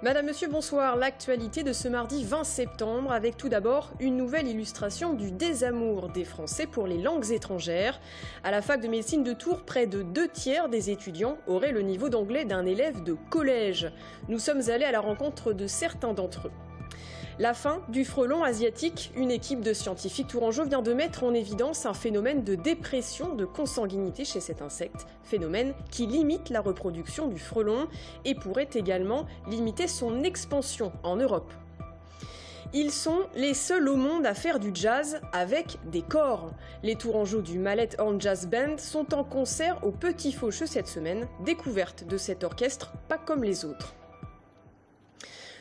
Madame, Monsieur, bonsoir. L'actualité de ce mardi 20 septembre avec tout d'abord une nouvelle illustration du désamour des Français pour les langues étrangères. À la fac de médecine de Tours, près de 2/3 des étudiants auraient le niveau d'anglais d'un élève de collège. Nous sommes allés à la rencontre de certains d'entre eux. La fin du frelon asiatique, une équipe de scientifiques tourangeaux vient de mettre en évidence un phénomène de dépression de consanguinité chez cet insecte, phénomène qui limite la reproduction du frelon et pourrait également limiter son expansion en Europe. Ils sont les seuls au monde à faire du jazz avec des corps. Les tourangeaux du Mallet Horn Jazz Band sont en concert au Petit Faucheux cette semaine, découverte de cet orchestre pas comme les autres.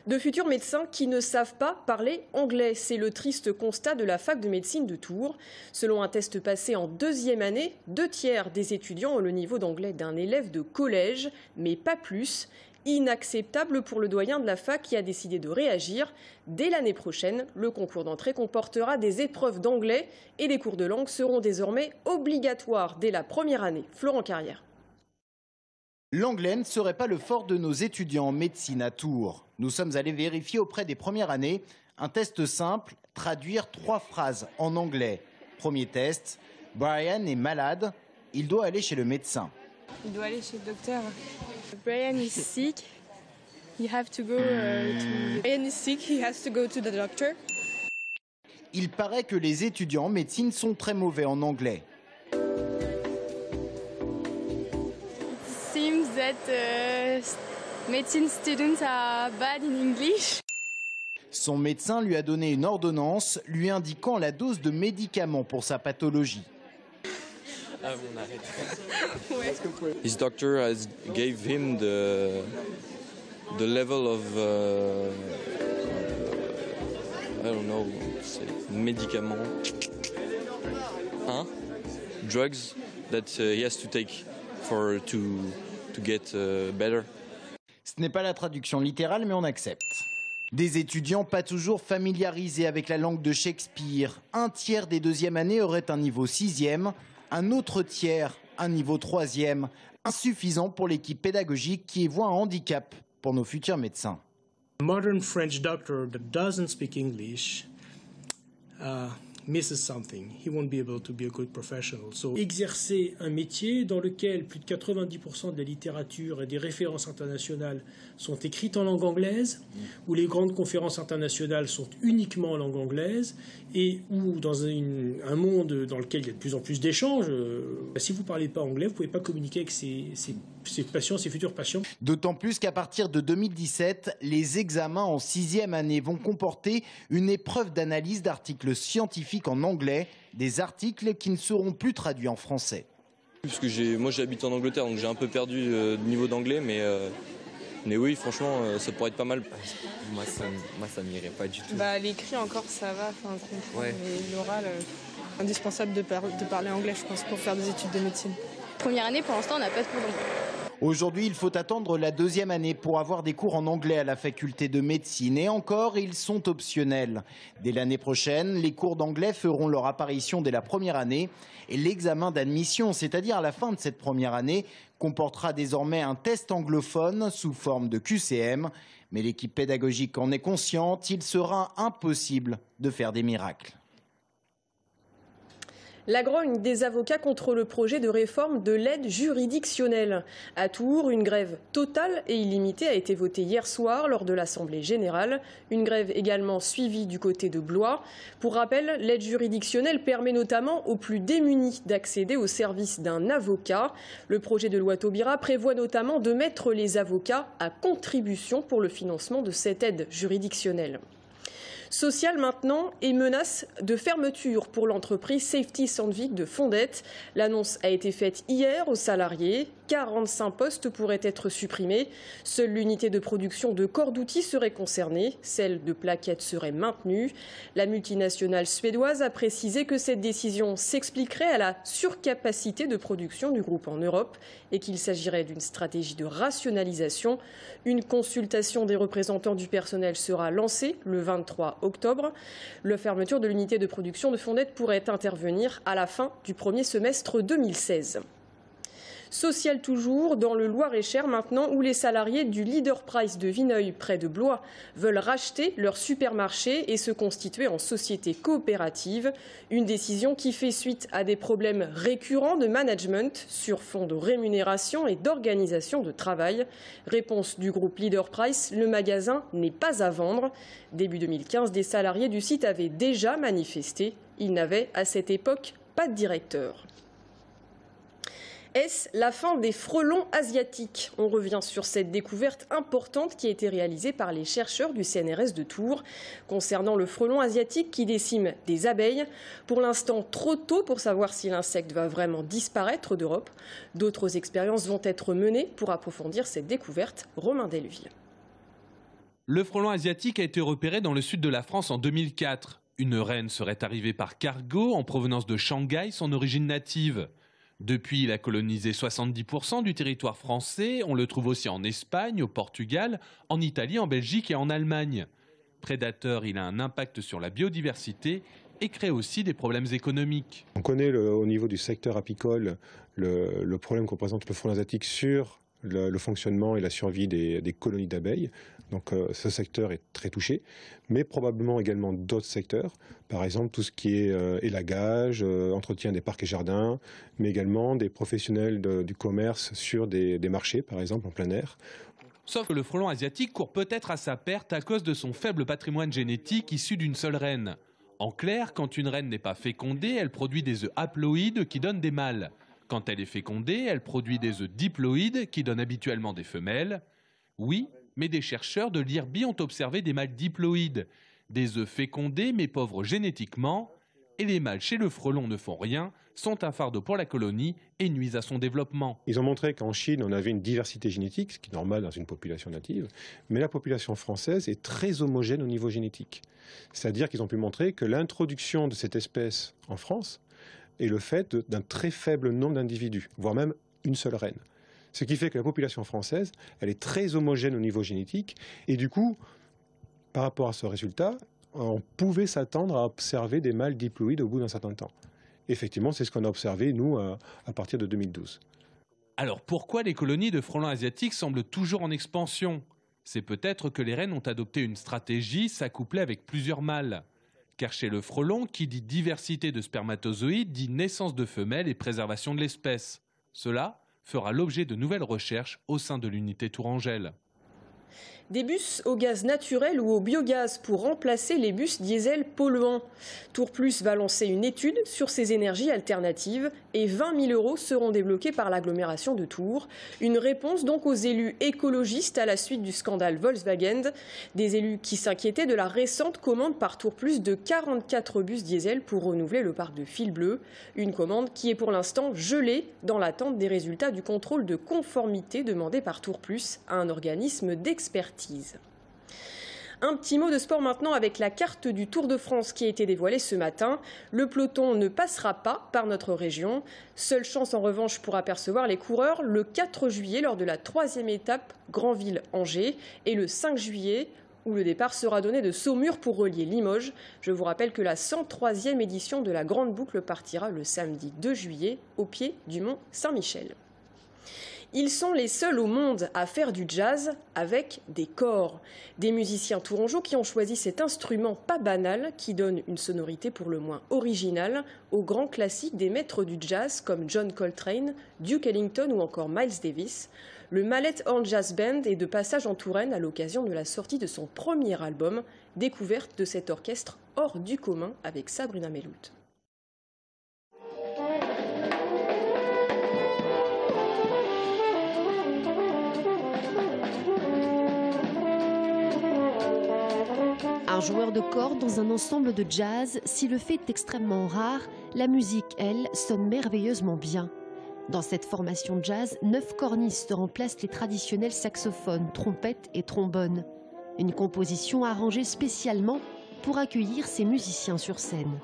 De futurs médecins qui ne savent pas parler anglais. C'est le triste constat de la fac de médecine de Tours. Selon un test passé en 2e année, 2/3 des étudiants ont le niveau d'anglais d'un élève de collège, mais pas plus. Inacceptable pour le doyen de la fac qui a décidé de réagir. Dès l'année prochaine, le concours d'entrée comportera des épreuves d'anglais et les cours de langue seront désormais obligatoires dès la première année. Florent Carrière. L'anglais ne serait pas le fort de nos étudiants en médecine à Tours. Nous sommes allés vérifier auprès des premières années un test simple, traduire 3 phrases en anglais. Premier test, Brian est malade, il doit aller chez le médecin. Il doit aller chez le docteur. Brian is sick. Brian is sick, he has to go to the doctor. Il paraît que les étudiants en médecine sont très mauvais en anglais. Seems that medicine students are bad in English. Son médecin lui a donné une ordonnance lui indiquant la dose de médicaments pour sa pathologie. Ah bon, on arrête. His doctor has gave him the level of I don't know, médicaments, drugs that he has to take to get better. Ce n'est pas la traduction littérale, mais on accepte. Des étudiants pas toujours familiarisés avec la langue de Shakespeare. 1/3 des 2e années auraient un niveau 6e, un autre tiers un niveau 3e, insuffisant pour l'équipe pédagogique qui y voit un handicap pour nos futurs médecins. A modern French doctor that doesn't speak English misses something. He won't be able to be a good professional. So, exercer un métier dans lequel plus de 90% de la littérature et des références internationales sont écrites en langue anglaise, où les grandes conférences internationales sont uniquement en langue anglaise, et où dans un monde dans lequel il y a de plus en plus d'échanges, si vous ne parlez pas anglais, vous ne pouvez pas communiquer avec ses patients, ses futurs patients. D'autant plus qu'à partir de 2017, les examens en 6e année vont comporter une épreuve d'analyse d'articles scientifiques en anglais, des articles qui ne seront plus traduits en français. Parce que moi j'habite en Angleterre, donc j'ai un peu perdu le niveau d'anglais, mais oui, franchement, ça pourrait être pas mal. Moi, ça m'irait pas du tout. L'écrit encore, ça va, comprendre, ouais. Mais l'oral, indispensable de parler anglais, je pense, pour faire des études de médecine. Première année, pour l'instant, on n'a pas de cours d'anglais. Aujourd'hui, il faut attendre la 2e année pour avoir des cours en anglais à la faculté de médecine. Et encore, ils sont optionnels. Dès l'année prochaine, les cours d'anglais feront leur apparition dès la première année. Et l'examen d'admission, c'est-à-dire à la fin de cette première année, comportera désormais un test anglophone sous forme de QCM. Mais l'équipe pédagogique en est consciente, il sera impossible de faire des miracles. La grogne des avocats contre le projet de réforme de l'aide juridictionnelle. À Tours, une grève totale et illimitée a été votée hier soir lors de l'Assemblée générale. Une grève également suivie du côté de Blois. Pour rappel, l'aide juridictionnelle permet notamment aux plus démunis d'accéder au service d'un avocat. Le projet de loi Taubira prévoit notamment de mettre les avocats à contribution pour le financement de cette aide juridictionnelle. Social maintenant et menace de fermeture pour l'entreprise Safety Sandvik de Fondettes. L'annonce a été faite hier aux salariés. 45 postes pourraient être supprimés. Seule l'unité de production de corps d'outils serait concernée. Celle de plaquettes serait maintenue. La multinationale suédoise a précisé que cette décision s'expliquerait à la surcapacité de production du groupe en Europe et qu'il s'agirait d'une stratégie de rationalisation. Une consultation des représentants du personnel sera lancée le 23 octobre. La fermeture de l'unité de production de Fondettes pourrait intervenir à la fin du premier semestre 2016. Social toujours, dans le Loir-et-Cher maintenant, où les salariés du Leader Price de Vineuil, près de Blois, veulent racheter leur supermarché et se constituer en société coopérative. Une décision qui fait suite à des problèmes récurrents de management sur fond de rémunération et d'organisation de travail. Réponse du groupe Leader Price, le magasin n'est pas à vendre. Début 2015, des salariés du site avaient déjà manifesté. Ils n'avaient à cette époque pas de directeur. Est-ce la fin des frelons asiatiques? On revient sur cette découverte importante qui a été réalisée par les chercheurs du CNRS de Tours concernant le frelon asiatique qui décime des abeilles. Pour l'instant, trop tôt pour savoir si l'insecte va vraiment disparaître d'Europe. D'autres expériences vont être menées pour approfondir cette découverte. Romain Delville. Le frelon asiatique a été repéré dans le sud de la France en 2004. Une reine serait arrivée par cargo en provenance de Shanghai, son origine native. Depuis, il a colonisé 70% du territoire français. On le trouve aussi en Espagne, au Portugal, en Italie, en Belgique et en Allemagne. Prédateur, il a un impact sur la biodiversité et crée aussi des problèmes économiques. On connaît au niveau du secteur apicole le problème que représente le frelon asiatique sur le fonctionnement et la survie des colonies d'abeilles. Donc ce secteur est très touché, mais probablement également d'autres secteurs, par exemple tout ce qui est élagage, entretien des parcs et jardins, mais également des professionnels du commerce sur des marchés, par exemple en plein air. Sauf que le frelon asiatique court peut-être à sa perte à cause de son faible patrimoine génétique issu d'une seule reine. En clair, quand une reine n'est pas fécondée, elle produit des œufs haploïdes qui donnent des mâles. Quand elle est fécondée, elle produit des œufs diploïdes qui donnent habituellement des femelles. Oui, mais des chercheurs de l'IRBI ont observé des mâles diploïdes, des œufs fécondés mais pauvres génétiquement, et les mâles chez le frelon ne font rien, sont un fardeau pour la colonie et nuisent à son développement. Ils ont montré qu'en Chine, on avait une diversité génétique, ce qui est normal dans une population native, mais la population française est très homogène au niveau génétique. C'est-à-dire qu'ils ont pu montrer que l'introduction de cette espèce en France est le fait d'un très faible nombre d'individus, voire même une seule reine. Ce qui fait que la population française, elle est très homogène au niveau génétique. Et du coup, par rapport à ce résultat, on pouvait s'attendre à observer des mâles diploïdes au bout d'un certain temps. Effectivement, c'est ce qu'on a observé, nous, à partir de 2012. Alors pourquoi les colonies de frelons asiatiques semblent toujours en expansion? C'est peut-être que les reines ont adopté une stratégie s'accoupler avec plusieurs mâles. Car chez le frelon, qui dit diversité de spermatozoïdes, dit naissance de femelles et préservation de l'espèce. Cela fera l'objet de nouvelles recherches au sein de l'unité Tourangelle. Des bus au gaz naturel ou au biogaz pour remplacer les bus diesel polluants. Tour Plus va lancer une étude sur ces énergies alternatives et 20 000 € seront débloqués par l'agglomération de Tours. Une réponse donc aux élus écologistes à la suite du scandale Volkswagen. Des élus qui s'inquiétaient de la récente commande par Tour Plus de 44 bus diesel pour renouveler le parc de fil bleu. Une commande qui est pour l'instant gelée dans l'attente des résultats du contrôle de conformité demandé par Tour Plus à un organisme d'expertise. Un petit mot de sport maintenant avec la carte du Tour de France qui a été dévoilée ce matin. Le peloton ne passera pas par notre région. Seule chance en revanche pour apercevoir les coureurs le 4 juillet lors de la 3e étape Granville-Angers et le 5 juillet où le départ sera donné de Saumur pour relier Limoges. Je vous rappelle que la 103e édition de la Grande Boucle partira le samedi 2 juillet au pied du mont Saint-Michel. Ils sont les seuls au monde à faire du jazz avec des corps. Des musiciens tourangeaux qui ont choisi cet instrument pas banal qui donne une sonorité pour le moins originale aux grands classiques des maîtres du jazz comme John Coltrane, Duke Ellington ou encore Miles Davis. Le Mallet Horn Jazz Band est de passage en Touraine à l'occasion de la sortie de son premier album, découverte de cet orchestre hors du commun avec Sabrina Melout. Un joueur de cordes dans un ensemble de jazz, si le fait est extrêmement rare, la musique, elle, sonne merveilleusement bien. Dans cette formation jazz, 9 cornistes remplacent les traditionnels saxophones, trompettes et trombones. Une composition arrangée spécialement pour accueillir ces musiciens sur scène.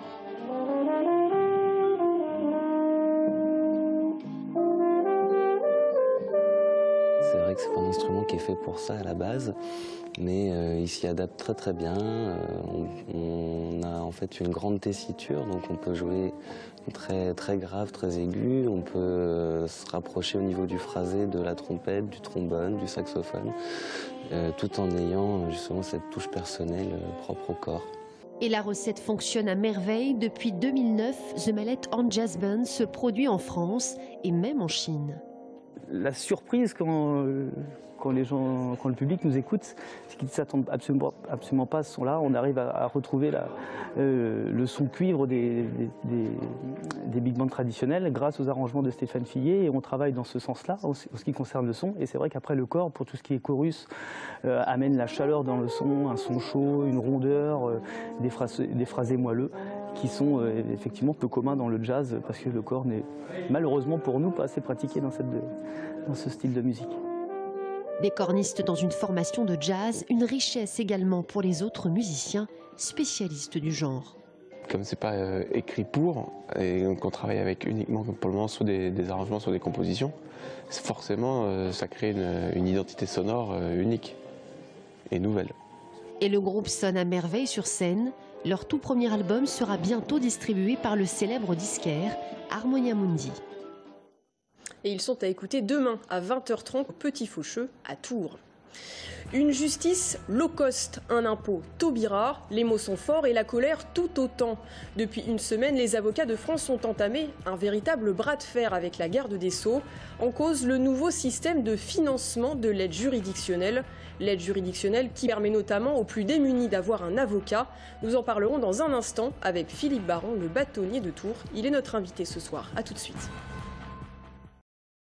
C'est vrai que c'est pas un instrument qui est fait pour ça à la base, mais il s'y adapte très très bien. On a en fait une grande tessiture, donc on peut jouer très, très graves, très aigus. On peut se rapprocher au niveau du phrasé, de la trompette, du trombone, du saxophone, tout en ayant justement cette touche personnelle propre au corps. Et la recette fonctionne à merveille. Depuis 2009, The Mallet Horn Jazz Band se produit en France et même en Chine. La surprise quand le public nous écoute, c'est qu'ils ne s'attendent absolument pas à ce son-là. On arrive à retrouver le son cuivre des big bands traditionnels grâce aux arrangements de Stéphane Fillier, et on travaille dans ce sens-là en ce qui concerne le son. Et c'est vrai qu'après le corps, pour tout ce qui est chorus, amène la chaleur dans le son, un son chaud, une rondeur, des phrasés moelleux qui sont effectivement peu communs dans le jazz, parce que le corps n'est malheureusement pour nous pas assez pratiqué dans ce style de musique. Des cornistes dans une formation de jazz, une richesse également pour les autres musiciens spécialistes du genre. Comme c'est pas écrit pour, et qu'on travaille avec uniquement pour le moment sur des arrangements, sur des compositions, forcément ça crée une identité sonore unique et nouvelle. Et le groupe sonne à merveille sur scène. Leur tout premier album sera bientôt distribué par le célèbre disquaire Harmonia Mundi. Et ils sont à écouter demain à 20h30 au Petit Faucheux à Tours. Une justice low cost, un impôt taubira, les mots sont forts et la colère tout autant. Depuis une semaine, les avocats de France ont entamé un véritable bras de fer avec la garde des Sceaux. En cause, le nouveau système de financement de l'aide juridictionnelle. L'aide juridictionnelle qui permet notamment aux plus démunis d'avoir un avocat. Nous en parlerons dans un instant avec Philippe Baron, le bâtonnier de Tours. Il est notre invité ce soir. A tout de suite.